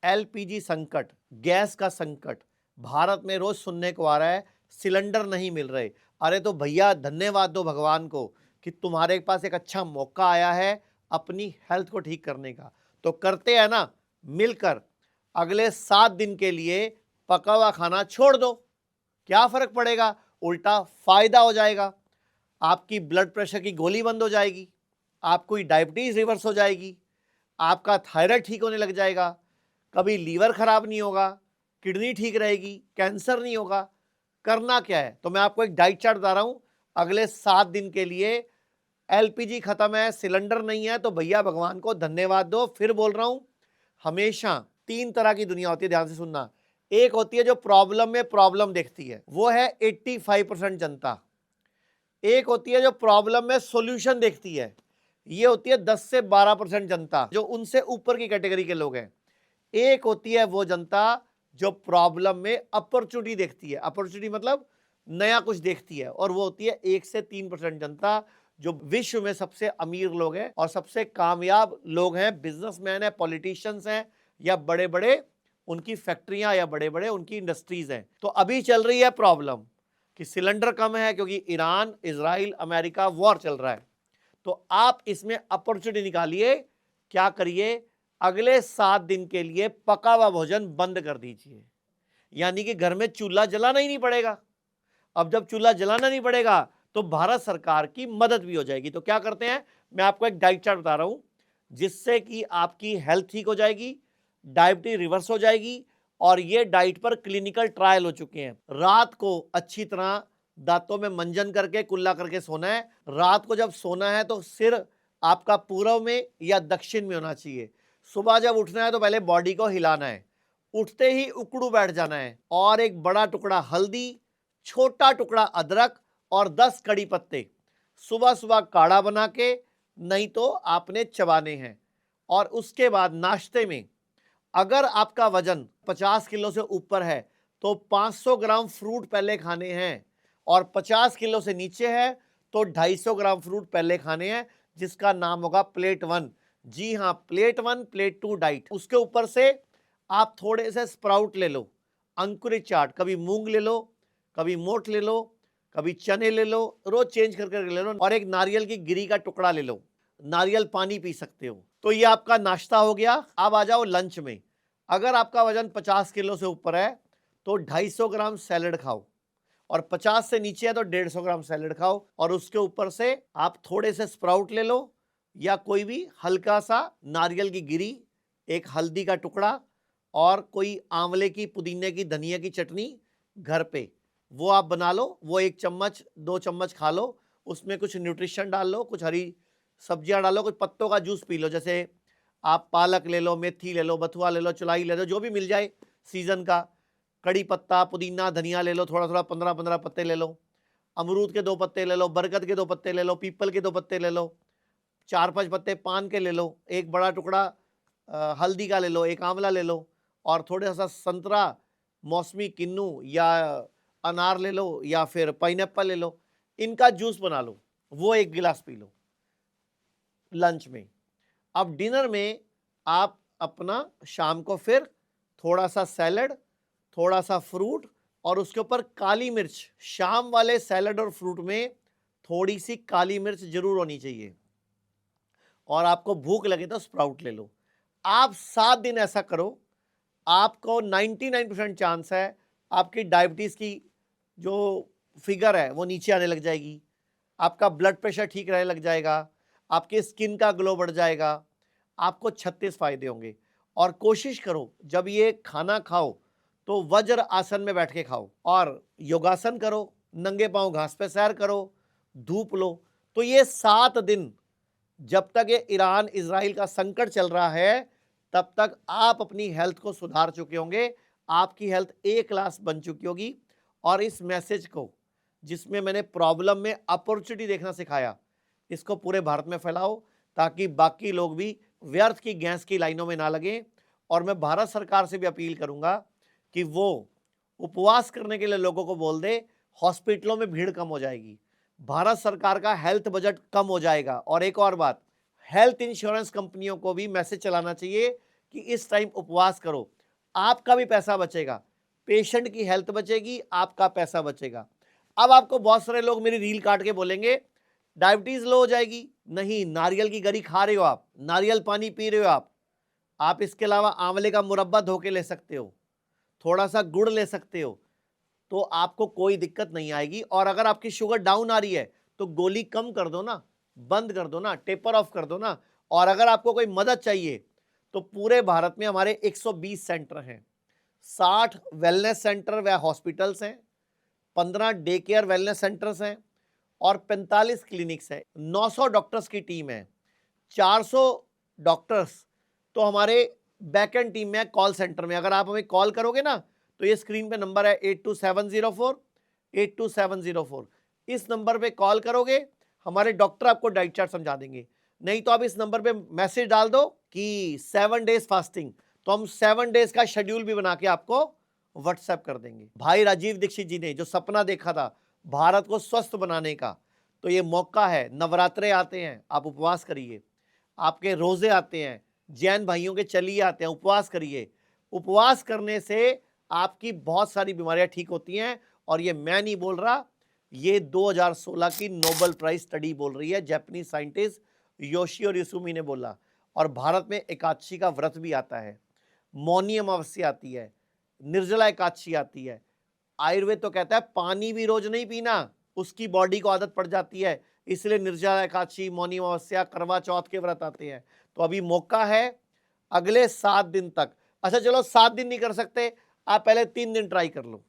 LPG संकट, gas का संकट भारत में रोज सुनने को आ रहा है, सिलेंडर नहीं मिल रहे। अरे तो भैया धन्यवाद दो भगवान को कि तुम्हारे पास एक अच्छा मौका आया है अपनी हेल्थ को ठीक करने का। तो करते हैं ना मिलकर, अगले 7 दिन के लिए पका हुआ खाना छोड़ दो। क्या फर्क पड़ेगा, उल्टा फायदा हो जाएगा। आपकी ब्लड प्रेशर की गोली बंद हो जाएगी, आपकी डायबिटीज रिवर्स हो जाएगी, आपका थायराइड ठीक होने लग जाएगा, कभी लीवर खराब नहीं होगा, किडनी ठीक रहेगी, कैंसर नहीं होगा। करना क्या है, तो मैं आपको एक डाइट चार्ट बता रहा हूं। अगले 7 दिन के लिए एलपीजी खत्म है, सिलेंडर नहीं है, तो भैया भगवान को धन्यवाद दो। फिर बोल रहा हूं, हमेशा 3 तरह की दुनिया होती है, ध्यान से सुनना। एक होती है जो प्रॉब्लम में प्रॉब्लम देखती है, वो है 85% जनता। एक होती है जो प्रॉब्लम में सॉल्यूशन देखती है, ये होती है 10 से 12% जनता, जो उनसे ऊपर की कैटेगरी के लोग हैं। एक होती है वो जनता जो प्रॉब्लम में अपॉर्चुनिटी देखती है, अपॉर्चुनिटी मतलब नया कुछ देखती है, और वो होती है 1 से 3% जनता, जो विश्व में सबसे अमीर लोग हैं और सबसे कामयाब लोग हैं, बिजनेसमैन है, पॉलिटिशियंस हैं, या बड़े बड़े उनकी फैक्ट्रियां या बड़े बड़े उनकी इंडस्ट्रीज हैं। तो अभी चल रही है प्रॉब्लम कि सिलेंडर कम है क्योंकि ईरान, इजराइल, अमेरिका वॉर चल रहा है। तो आप इसमें अपॉर्चुनिटी निकालिए। क्या करिए, अगले 7 दिन के लिए पका हुआ भोजन बंद कर दीजिए, यानी कि घर में चूल्हा जलाना ही नहीं पड़ेगा। अब जब चूल्हा जलाना नहीं पड़ेगा तो भारत सरकार की मदद भी हो जाएगी। तो क्या करते हैं, मैं आपको एक डाइट चार्ट बता रहा हूं, जिससे कि आपकी हेल्थ ठीक हो जाएगी, डायबिटीज रिवर्स हो जाएगी, और ये डाइट पर क्लिनिकल ट्रायल हो चुके हैं। रात को अच्छी तरह दांतों में मंजन करके कुल्ला करके सोना है। रात को जब सोना है तो सिर आपका पूर्व में या दक्षिण में होना चाहिए। सुबह जब उठना है तो पहले बॉडी को हिलाना है, उठते ही उकड़ू बैठ जाना है, और एक बड़ा टुकड़ा हल्दी, छोटा टुकड़ा अदरक और 10 कड़ी पत्ते सुबह सुबह काढ़ा बना के, नहीं तो आपने चबाने हैं। और उसके बाद नाश्ते में अगर आपका वजन 50 किलो से ऊपर है तो 500 ग्राम फ्रूट पहले खाने हैं, और 50 किलो से नीचे है तो 250 ग्राम फ्रूट पहले खाने हैं, जिसका नाम होगा प्लेट 1। जी हाँ, प्लेट 1, प्लेट 2 डाइट। उसके ऊपर से आप थोड़े से स्प्राउट ले लो, अंकुरित चाट, कभी मूंग ले लो, कभी मोठ ले लो, कभी चने ले लो, रोज चेंज करके ले लो, और एक नारियल की गिरी का टुकड़ा ले लो, नारियल पानी पी सकते हो। तो ये आपका नाश्ता हो गया। अब आ जाओ लंच में। अगर आपका वजन 50 किलो से ऊपर है तो 250 ग्राम सैलेड खाओ, और 50 से नीचे है तो 150 ग्राम सैलेड खाओ, और उसके ऊपर से आप थोड़े से स्प्राउट ले लो, या कोई भी हल्का सा नारियल की गिरी, एक हल्दी का टुकड़ा, और कोई आंवले की, पुदीने की, धनिया की चटनी घर पे वो आप बना लो, वो 1 चम्मच 2 चम्मच खा लो। उसमें कुछ न्यूट्रिशन डाल लो, कुछ हरी सब्जियां डालो, कुछ पत्तों का जूस पी लो, जैसे आप पालक ले लो, मेथी ले लो, बथुआ ले लो, चुलाई ले लो, जो भी मिल जाए सीजन का, कड़ी पत्ता, पुदीना, धनिया ले लो, थोड़ा थोड़ा 15-15 पत्ते ले लो, अमरूद के 2 पत्ते ले लो, बरगद के 2 पत्ते ले लो, पीपल के 2 पत्ते ले लो, 4-5 पत्ते पान के ले लो, एक बड़ा टुकड़ा हल्दी का ले लो, एक आंवला ले लो, और थोड़ा सा संतरा, मौसमी, किन्नू या अनार ले लो, या फिर पाइनएप्पल ले लो। इनका जूस बना लो, वो 1 गिलास पी लो लंच में। अब डिनर में आप अपना शाम को फिर थोड़ा सा सैलड, थोड़ा सा फ्रूट, और उसके ऊपर काली मिर्च। शाम वाले सैलड और फ्रूट में थोड़ी सी काली मिर्च जरूर होनी चाहिए, और आपको भूख लगे तो स्प्राउट ले लो। आप 7 दिन ऐसा करो, आपको 99% चांस है आपकी डायबिटीज की जो फिगर है वो नीचे आने लग जाएगी, आपका ब्लड प्रेशर ठीक रहने लग जाएगा, आपकी स्किन का ग्लो बढ़ जाएगा, आपको 36 फायदे होंगे। और कोशिश करो जब ये खाना खाओ तो वज्र आसन में बैठ के खाओ, और योगासन करो, नंगे पांव घास पे सैर करो, धूप लो। तो ये 7 दिन, जब तक ये ईरान इजराइल का संकट चल रहा है, तब तक आप अपनी हेल्थ को सुधार चुके होंगे, आपकी हेल्थ ए क्लास बन चुकी होगी। और इस मैसेज को, जिसमें मैंने प्रॉब्लम में अपॉर्चुनिटी देखना सिखाया, इसको पूरे भारत में फैलाओ, ताकि बाकी लोग भी व्यर्थ की गैस की लाइनों में ना लगें। और मैं भारत सरकार से भी अपील करूंगा कि वो उपवास करने के लिए लोगों को बोल दे, हॉस्पिटलों में भीड़ कम हो जाएगी, भारत सरकार का हेल्थ बजट कम हो जाएगा। और एक और बात, हेल्थ इंश्योरेंस कंपनियों को भी मैसेज चलाना चाहिए कि इस टाइम उपवास करो, आपका भी पैसा बचेगा, पेशेंट की हेल्थ बचेगी, आपका पैसा बचेगा। अब आपको बहुत सारे लोग मेरी रील काट के बोलेंगे डायबिटीज लो हो जाएगी। नहीं, नारियल की गरी खा रहे हो आप, नारियल पानी पी रहे हो आप इसके अलावा आंवले का मुरब्बा धो के ले सकते हो, थोड़ा सा गुड़ ले सकते हो, तो आपको कोई दिक्कत नहीं आएगी। और अगर आपकी शुगर डाउन आ रही है तो गोली कम कर दो ना, बंद कर दो ना, टेपर ऑफ कर दो ना। और अगर आपको कोई मदद चाहिए तो पूरे भारत में हमारे 120 सेंटर हैं, 60 वेलनेस सेंटर व हॉस्पिटल्स हैं, 15 डे केयर वेलनेस सेंटर्स हैं और 45 क्लिनिक्स हैं। 900 डॉक्टर्स की टीम है, 400 डॉक्टर्स तो हमारे बैकएंड टीम में, कॉल सेंटर में। अगर आप हमें कॉल करोगे ना तो ये स्क्रीन पे नंबर है 8270482704, इस नंबर पे कॉल करोगे, हमारे डॉक्टर आपको डाइट चार्ट समझा देंगे। नहीं तो आप इस नंबर पे मैसेज डाल दो कि 7 डेज फास्टिंग, तो हम 7 डेज का शेड्यूल भी बना के आपको व्हाट्सएप कर देंगे। भाई राजीव दीक्षित जी ने जो सपना देखा था भारत को स्वस्थ बनाने का, तो ये मौका है। नवरात्रे आते हैं, आप उपवास करिए, आपके रोजे आते हैं, जैन भाइयों के चलिए आते हैं, उपवास करिए। उपवास करने से आपकी बहुत सारी बीमारियां ठीक होती हैं। और ये मैं नहीं बोल रहा, ये 2016 की नोबेल प्राइज स्टडी बोल रही है, जापानीज साइंटिस्ट योशिओ युसुमी ने बोला। और भारत में एकादशी का व्रत भी आता है, मौनी अमावस्या आती है, निर्जला एकादशी आती है। आयुर्वेद तो कहता है पानी भी रोज नहीं पीना, उसकी बॉडी को आदत पड़ जाती है, इसलिए निर्जला एकादशी, मौनी अमावस्या, करवा चौथ के व्रत आते हैं। तो अभी मौका है अगले 7 दिन तक। अच्छा चलो 7 दिन नहीं कर सकते, आप पहले 3 दिन ट्राई कर लो,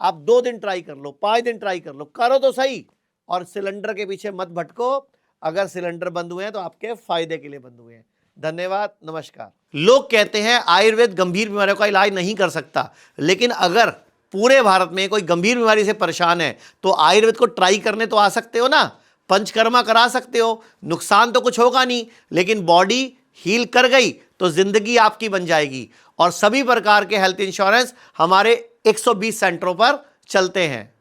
आप 2 दिन ट्राई कर लो, 5 दिन ट्राई कर लो, करो तो सही। और सिलेंडर के पीछे मत भटको, अगर सिलेंडर बंद हुए हैं तो आपके फायदे के लिए बंद हुए हैं। धन्यवाद, नमस्कार। लोग कहते हैं आयुर्वेद गंभीर बीमारियों का इलाज नहीं कर सकता, लेकिन अगर पूरे भारत में कोई गंभीर बीमारी से परेशान है तो आयुर्वेद को ट्राई करने तो आ सकते हो ना, पंचकर्मा करा सकते हो, नुकसान तो कुछ होगा नहीं, लेकिन बॉडी हील कर गई तो जिंदगी आपकी बन जाएगी। और सभी प्रकार के हेल्थ इंश्योरेंस हमारे 120 सेंटरों पर चलते हैं।